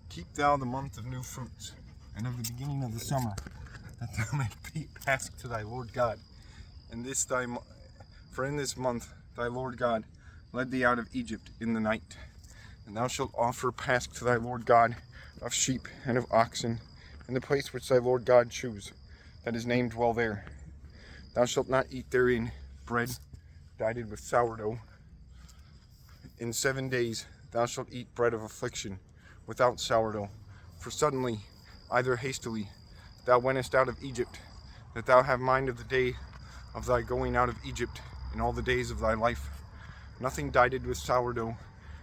Keep thou the month of new fruits, and of the beginning of the summer, that thou mayest pass to thy Lord God. For in this month thy Lord God led thee out of Egypt in the night. And thou shalt offer Pasch to thy Lord God of sheep and of oxen, in the place which thy Lord God choose, that his name dwell there. Thou shalt not eat therein bread divided with sourdough. In 7 days thou shalt eat bread of affliction, without sourdough. For suddenly, either hastily, thou wentest out of Egypt, that thou have mind of the day of thy going out of Egypt in all the days of thy life. Nothing divided with sourdough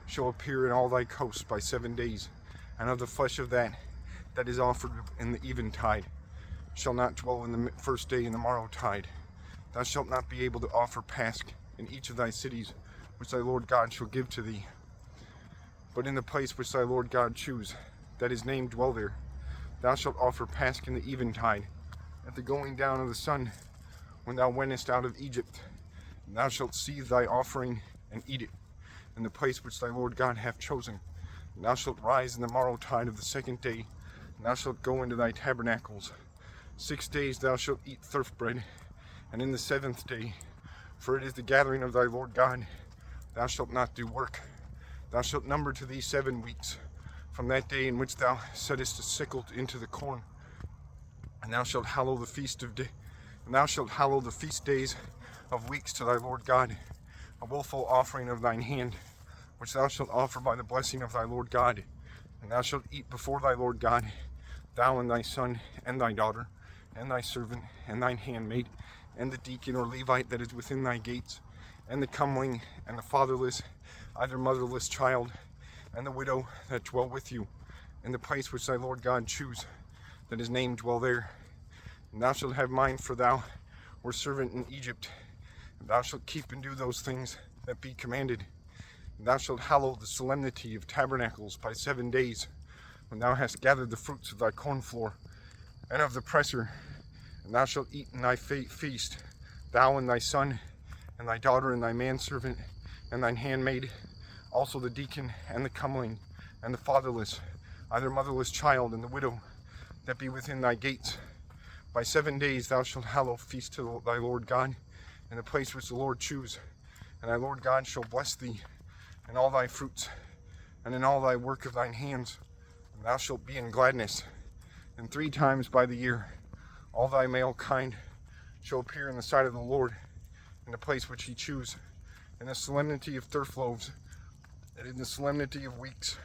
shall appear in all thy coasts by 7 days, and of the flesh of that is offered in the eventide shall not dwell in the first day in the morrow tide. Thou shalt not be able to offer Pasch in each of thy cities which thy Lord God shall give to thee, but in the place which thy Lord God choose, that his name dwell there. Thou shalt offer Pasch in the eventide, at the going down of the sun, when thou wentest out of Egypt. And thou shalt see thy offering and eat it, in the place which thy Lord God hath chosen. And thou shalt rise in the morrow tide of the 2nd day, and thou shalt go into thy tabernacles. 6 days thou shalt eat thirf bread, and in the 7th day, for it is the gathering of thy Lord God, thou shalt not do work. Thou shalt number to thee 7 weeks, from that day in which thou settest a sickle into the corn. And thou shalt hallow the feast days of weeks to thy Lord God, a willful offering of thine hand, which thou shalt offer by the blessing of thy Lord God. And thou shalt eat before thy Lord God, thou and thy son and thy daughter, and thy servant, and thine handmaid, and the deacon or Levite that is within thy gates, and the comeling, and the fatherless, either motherless child, and the widow that dwell with you, in the place which thy Lord God choose, that his name dwell there. And thou shalt have mind, for thou wert servant in Egypt, and thou shalt keep and do those things that be commanded. And thou shalt hallow the solemnity of tabernacles by 7 days, when thou hast gathered the fruits of thy corn floor, and of the presser. And thou shalt eat in thy feast, thou and thy son, and thy daughter, and thy manservant, and thine handmaid, also the deacon, and the comeling, and the fatherless, either motherless child, and the widow that be within thy gates. By 7 days thou shalt hallow feast to thy Lord God, in the place which the Lord choose. And thy Lord God shall bless thee in all thy fruits, and in all thy work of thine hands, and thou shalt be in gladness. And 3 times by the year all thy male kind shall appear in the sight of the Lord, in the place which he choose, in the solemnity of thirf loaves, and in the solemnity of weeks,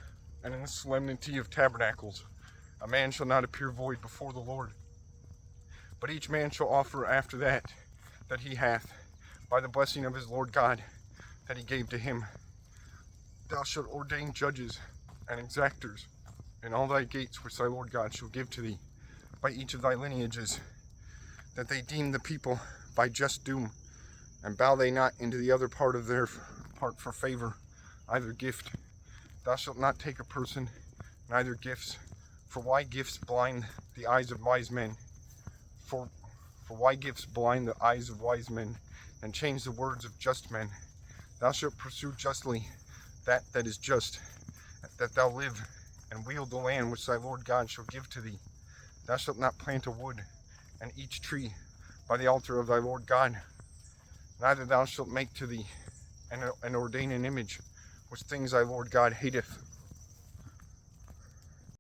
and in the solemnity of tabernacles. A man shall not appear void before the Lord, but each man shall offer after that he hath, by the blessing of his Lord God that he gave to him. Thou shalt ordain judges and exactors in all thy gates which thy Lord God shall give to thee, by each of thy lineages, that they deem the people by just doom, and bow they not into the other part of their part for favor, either gift. Thou shalt not take a person, neither gifts, for why gifts blind the eyes of wise men? For why gifts blind the eyes of wise men, and change the words of just men? Thou shalt pursue justly that is just, that thou live, and wield the land which thy Lord God shall give to thee. Thou shalt not plant a wood, and each tree by the altar of thy Lord God. Neither thou shalt make to thee and ordain an image, which things thy Lord God hateth.